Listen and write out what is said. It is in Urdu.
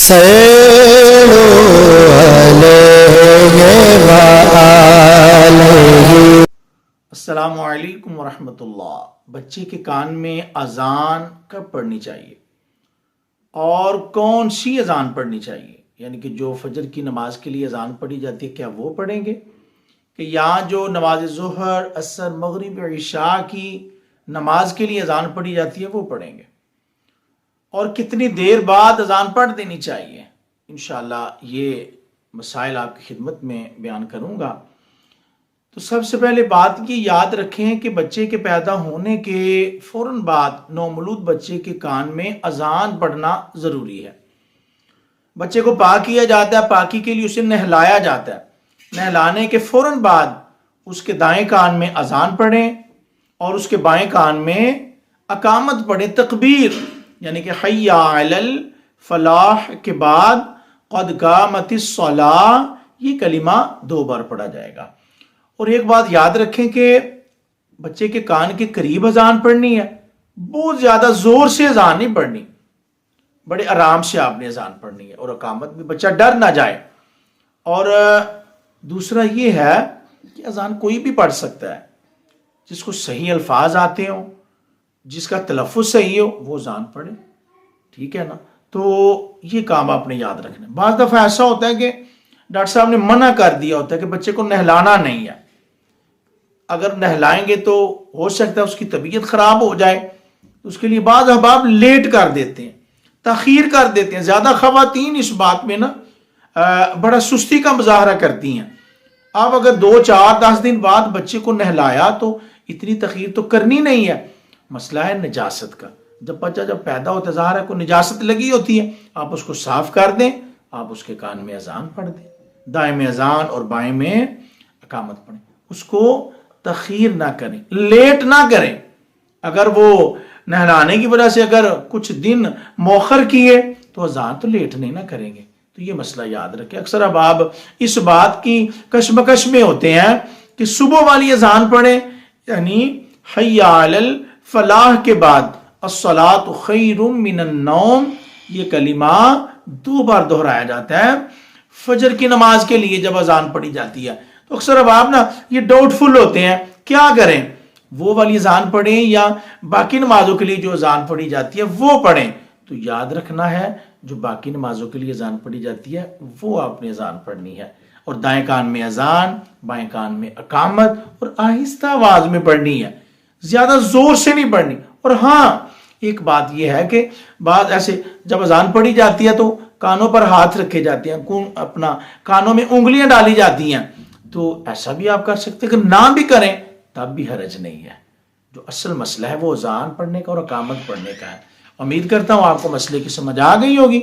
صلوا علیہ وآلہ۔ السلام علیکم ورحمۃ اللہ۔ بچے کے کان میں اذان کب پڑھنی چاہیے اور کون سی اذان پڑھنی چاہیے؟ یعنی کہ جو فجر کی نماز کے لیے اذان پڑھی جاتی ہے کیا وہ پڑھیں گے، کہ یہاں جو نماز ظہر، عصر، مغرب اور عشاء کی نماز کے لیے اذان پڑھی جاتی ہے وہ پڑھیں گے، اور کتنی دیر بعد اذان پڑھ دینی چاہیے؟ انشاءاللہ یہ مسائل آپ کی خدمت میں بیان کروں گا۔ تو سب سے پہلے بات یہ یاد رکھیں کہ بچے کے پیدا ہونے کے فوراً بعد نومولود بچے کے کان میں اذان پڑھنا ضروری ہے۔ بچے کو پاک کیا جاتا ہے، پاکی کے لیے اسے نہلایا جاتا ہے۔ نہلانے کے فوراً بعد اس کے دائیں کان میں اذان پڑھیں اور اس کے بائیں کان میں اقامت پڑھیں، تکبیر، یعنی کہ حی علی الفلاح کے بعد قد قامت الصلاۃ، یہ کلمہ 2 بار پڑھا جائے گا۔ اور ایک بات یاد رکھیں کہ بچے کے کان کے قریب اذان پڑھنی ہے، بہت زیادہ زور سے اذان نہیں پڑھنی، بڑے آرام سے آپ نے اذان پڑھنی ہے، اور اقامت بھی بچہ ڈر نہ جائے۔ اور دوسرا یہ ہے کہ اذان کوئی بھی پڑھ سکتا ہے، جس کو صحیح الفاظ آتے ہوں، جس کا تلفظ صحیح ہو وہ اذان پڑھے، ٹھیک ہے نا؟ تو یہ کام آپ نے یاد رکھنا ہے۔ بعض دفعہ ایسا ہوتا ہے کہ ڈاکٹر صاحب نے منع کر دیا ہوتا ہے کہ بچے کو نہلانا نہیں ہے، اگر نہلائیں گے تو ہو سکتا ہے اس کی طبیعت خراب ہو جائے، اس کے لیے بعض احباب لیٹ کر دیتے ہیں، تاخیر کر دیتے ہیں۔ زیادہ خواتین اس بات میں نا بڑا سستی کا مظاہرہ کرتی ہیں۔ آپ اگر 2 4 10 دن بعد بچے کو نہلایا تو اتنی تاخیر تو کرنی نہیں ہے۔ مسئلہ ہے نجاست کا، جب بچہ پیدا ہوتا ہے ظاہر ہے کوئی نجاست لگی ہوتی ہے، آپ اس کو صاف کر دیں، آپ اس کے کان میں اذان پڑھ دیں، دائیں میں اذان اور بائیں میں اقامت پڑھیں، اس کو تاخیر نہ کریں، لیٹ نہ کریں۔ اگر وہ نہلانے کی وجہ سے اگر کچھ دن مؤخر کیے تو اذان تو لیٹ نہیں نہ کریں گے۔ تو یہ مسئلہ یاد رکھیں۔ اکثر احباب اس بات کی کشمکش میں ہوتے ہیں کہ صبح والی اذان پڑھیں، یعنی حی علی الفلاح کے بعد الصلاۃ خیر من النوم، یہ کلمہ 2 بار دہرایا جاتا ہے فجر کی نماز کے لیے جب اذان پڑھی جاتی ہے۔ تو اکثر احباب نا یہ ڈاؤٹ فل ہوتے ہیں، کیا کریں، وہ والی اذان پڑھیں یا باقی نمازوں کے لیے جو اذان پڑھی جاتی ہے وہ پڑھیں؟ تو یاد رکھنا ہے جو باقی نمازوں کے لیے اذان پڑھی جاتی ہے وہ آپ نے اذان پڑھنی ہے، اور دائیں کان میں اذان، بائیں کان میں اقامت، اور آہستہ آواز میں پڑھنی ہے، زیادہ زور سے نہیں پڑھنی۔ اور ہاں ایک بات یہ ہے کہ بعض ایسے جب اذان پڑھی جاتی ہے تو کانوں پر ہاتھ رکھے جاتے ہیں، اپنا کانوں میں انگلیاں ڈالی جاتی ہیں، تو ایسا بھی آپ کر سکتے ہیں، کہ نہ بھی کریں تب بھی حرج نہیں ہے۔ جو اصل مسئلہ ہے وہ اذان پڑھنے کا اور اقامت پڑھنے کا ہے۔ امید کرتا ہوں آپ کو مسئلے کی سمجھ آ گئی ہوگی۔